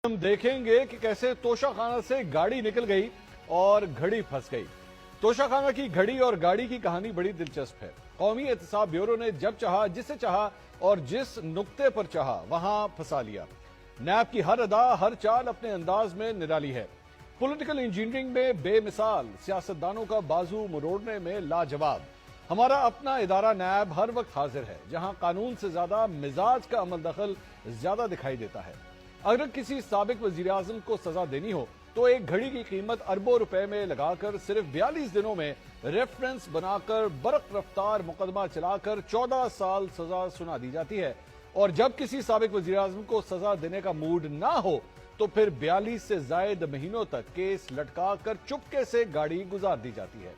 ہم دیکھیں کہ کیسے توشہ خانہ سے گاڑی نکل گئی اور گھڑی پھنس گئی۔ توشہ خانہ کی گھڑی اور گاڑی کی کہانی بڑی دلچسپ ہے۔ قومی احتساب بیورو نے جب چاہا، جسے چاہا اور جس نقطے پر چاہا وہاں پھنسا لیا۔ نیب کی ہر ادا، ہر چال اپنے انداز میں نرالی ہے۔ پولیٹیکل انجینئرنگ میں بے مثال، سیاستدانوں کا بازو مروڑنے میں لاجواب۔ ہمارا اپنا ادارہ نیب ہر وقت حاضر ہے، جہاں قانون سے زیادہ مزاج کا عمل دخل زیادہ دکھائی دیتا ہے۔ اگر کسی سابق وزیر اعظم کو سزا دینی ہو تو ایک گھڑی کی قیمت اربوں روپے میں لگا کر صرف 42 دنوں میں ریفرنس بنا کر برق رفتار مقدمہ چلا کر 14 سال سزا سنا دی جاتی ہے، اور جب کسی سابق وزیر اعظم کو سزا دینے کا موڈ نہ ہو تو پھر 42 سے زائد مہینوں تک کیس لٹکا کر چپکے سے گاڑی گزار دی جاتی ہے۔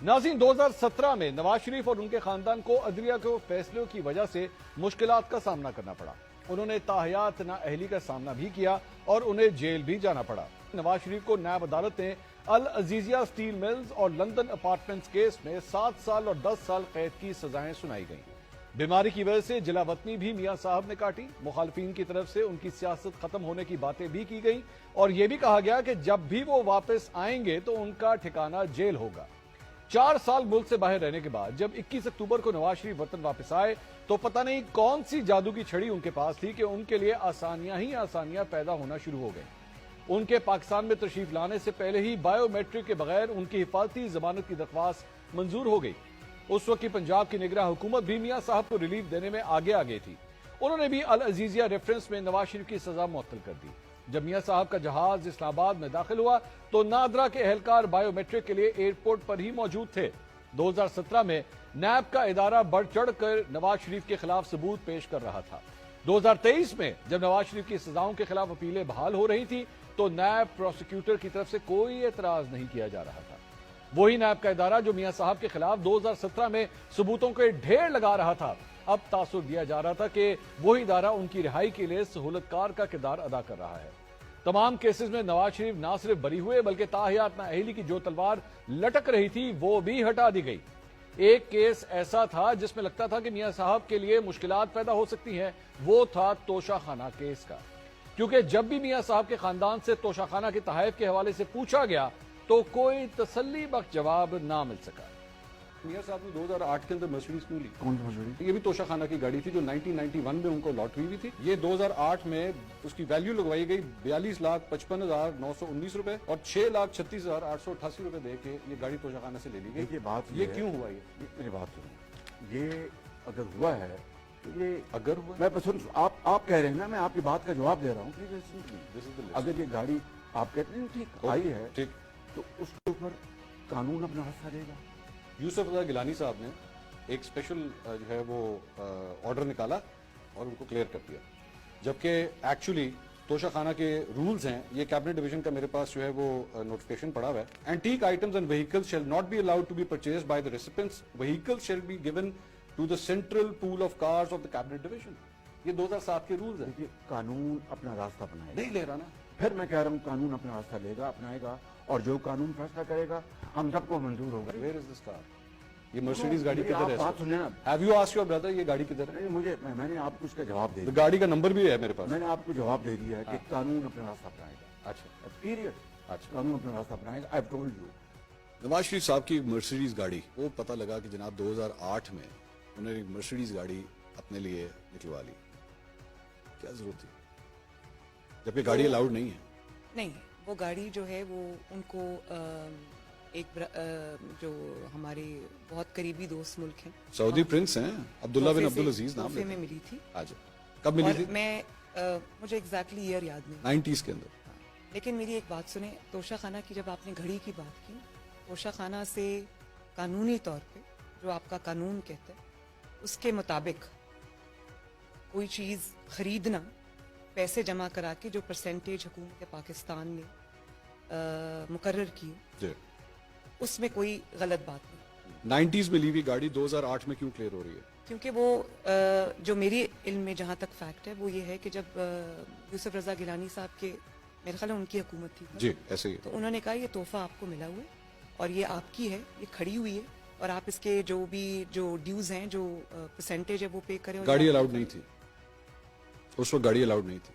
ناظرین، 2017 میں نواز شریف اور ان کے خاندان کو عدلیہ کے فیصلوں کی وجہ سے مشکلات کا سامنا کرنا پڑا۔ انہوں نے تاحیات نااہلی کا سامنا بھی کیا اور انہیں جیل بھی جانا پڑا۔ نواز شریف کو نیب عدالت نے العزیزیہ سٹیل ملز اور لندن اپارٹمنٹس کیس میں 7 سال اور 10 سال قید کی سزائیں سنائی گئیں۔ بیماری کی وجہ سے جلا وطنی بھی میاں صاحب نے کاٹی۔ مخالفین کی طرف سے ان کی سیاست ختم ہونے کی باتیں بھی کی گئیں اور یہ بھی کہا گیا کہ جب بھی وہ واپس آئیں گے تو ان کا ٹھکانہ جیل ہوگا۔ 4 سال ملک سے باہر رہنے کے بعد جب 21 اکتوبر کو نواز شریف وطن واپس آئے تو پتہ نہیں کون سی جادو کی چھڑی ان کے پاس تھی کہ ان کے لیے آسانیاں ہی آسانیاں پیدا ہونا شروع ہو گئیں۔ ان کے پاکستان میں تشریف لانے سے پہلے ہی بائیو میٹرک کے بغیر ان کی حفاظتی ضمانت کی درخواست منظور ہو گئی۔ اس وقت کی پنجاب کی نگراں حکومت بھی میاں صاحب کو ریلیف دینے میں آگے تھی۔ انہوں نے بھی العزیزیہ ریفرنس میں نواز شریف کی سزا معطل کر دی۔ جب میاں صاحب کا جہاز اسلام آباد میں داخل ہوا تو نادرا کے اہلکار بائیو میٹرک کے لیے ایئرپورٹ پر ہی موجود تھے۔ 2017 میں نیب کا ادارہ بڑھ چڑھ کر نواز شریف کے خلاف ثبوت پیش کر رہا تھا۔ 2023 میں جب نواز شریف کی سزاؤں کے خلاف اپیلیں بحال ہو رہی تھی تو نیب پروسیکیوٹر کی طرف سے کوئی اعتراض نہیں کیا جا رہا تھا۔ وہی نیب کا ادارہ جو میاں صاحب کے خلاف 2017 میں ثبوتوں کے ڈھیر لگا رہا تھا، اب تاثر دیا جا رہا تھا کہ وہی ادارہ ان کی رہائی کے لیے سہولت کار کا کردار ادا کر رہا ہے۔ تمام کیسز میں نواز شریف نہ صرف بری ہوئے بلکہ تاحیات نااہلی کی جو تلوار لٹک رہی تھی وہ بھی ہٹا دی گئی۔ ایک کیس ایسا تھا جس میں لگتا تھا کہ میاں صاحب کے لیے مشکلات پیدا ہو سکتی ہیں، وہ تھا توشہ خانہ کیس کا، کیونکہ جب بھی میاں صاحب کے خاندان سے توشہ خانہ کے تحائف کے حوالے سے پوچھا گیا تو کوئی تسلی بخش جواب نہ مل سکا۔ میاں صاحب نے 2008 کے اندر مرسیڈیز کیوں لی؟ کون سی مرسیڈیز؟ یہ بھی توشہ خانہ کی گاڑی تھی جو 1991 میں ان کو لاٹ ہوئی تھی۔ یہ 2008 میں اس کی ویلیو لگوائی گئی 42,55,919 روپے اور 6,36,888 روپے دے کے یہ گاڑی توشہ خانہ سے لے لی گئی۔ یہ کیوں ہوا؟ میری بات سنیں، یہ اگر ہوا ہے تو یہ اگر ہوا، میں آپ کہہ رہے ہیں نا، میں آپ کی بات کا جواب دے رہا ہوں۔ اگر یہ گاڑی آپ کہتے ہیں ٹھیک آئی ہے تو اس کے اوپر قانون اپنا راستہ دے گا۔ یوسف رضا گیلانی صاحب نے ایک اسپیشل جو ہے وہ آرڈر نکالا اور ان کو کلیئر کر دیا، جبکہ ایکچولی توشہ خانہ کے رولز ہیں، یہ کیبنٹ ڈویژن کا میرے پاس جو ہے وہ نوٹیفیکیشن پڑا ہوا ہے۔ Antique items and vehicles shall not be allowed to be purchased by the recipients, vehicles shall be given to the central pool of cars of the cabinet division. یہ 2007 کے رولز ہیں۔ قانون اپنا راستہ بنائے گا، نہیں لے رہا نا، پھر میں کہہ رہا ہوں قانون اپنا راستہ لے گا، اپنائے گا، اور جو قانون فیصلہ کرے گا ہم سب کو منظور ہوگا۔ ویئر از دس کار؟ یہ مرسیڈیز گاڑی کدھر ہے؟ بات سنیں نا، have you asked your brother یہ گاڑی کدھر ہے؟ میں نے آپ کو اس کا جواب دے دیا، گاڑی کا نمبر بھی ہے میرے پاس۔ میں نے آپ کو جواب دے دیا ہے کہ قانون اپنا راستہ اپنائے گا۔ اچھا، پیریڈ، قانون اپنا راستہ اپنائے گا۔ I've told you۔ Nawaz Sharif صاحب کی مرسیڈیز گاڑی، وہ پتہ لگا کہ جناب 2008 میں انہوں نے ایک مرسیڈیز گاڑی اپنے لیے نکلوا لی۔ کیا ضرورت تھی جبکہ گاڑی الاؤڈ نہیں ہے؟ نہیں، وہ گاڑی جو ہے وہ ان کو ایک جو ہمارے بہت قریبی دوست ملک ہیں، سعودی پرنس ہیں عبداللہ بن عبدالعزیز نام تحفے میں ملی تھی۔ آج کب ملی تھی؟ میں مجھے ایگزیکٹلی ایئر یاد نہیں، 90s کے اندر۔ لیکن میری ایک بات سنیں، توشہ خانہ کی جب آپ نے گھڑی کی بات کی، توشہ خانہ سے قانونی طور پہ جو آپ کا قانون کہتا ہے اس کے مطابق کوئی چیز خریدنا، پیسے جمع کرا کے جو پرسنٹیج حکومت پاکستان نے مقرر کی، اس میں کوئی غلط بات نہیں۔ 90s میں لی ہوئی گاڑی 2008 میں کیوں کلیئر ہو رہی ہے؟ کیونکہ وہ جو میری علم میں جہاں تک فیکٹ ہے وہ یہ ہے کہ جب یوسف رضا گیلانی صاحب کے، میرے خیال ہے ان کی حکومت تھی، جی ایسے ہی، تو انہوں نے کہا یہ تحفہ آپ کو ملا ہوا ہے اور یہ آپ کی ہے، یہ کھڑی ہوئی ہے اور آپ اس کے جو بھی جو ڈیوز ہیں، جو پرسنٹیج ہے وہ پے کریں۔ گاڑی الاؤڈ نہیں تھی اس وقت، گاڑی الاؤڈ نہیں تھی۔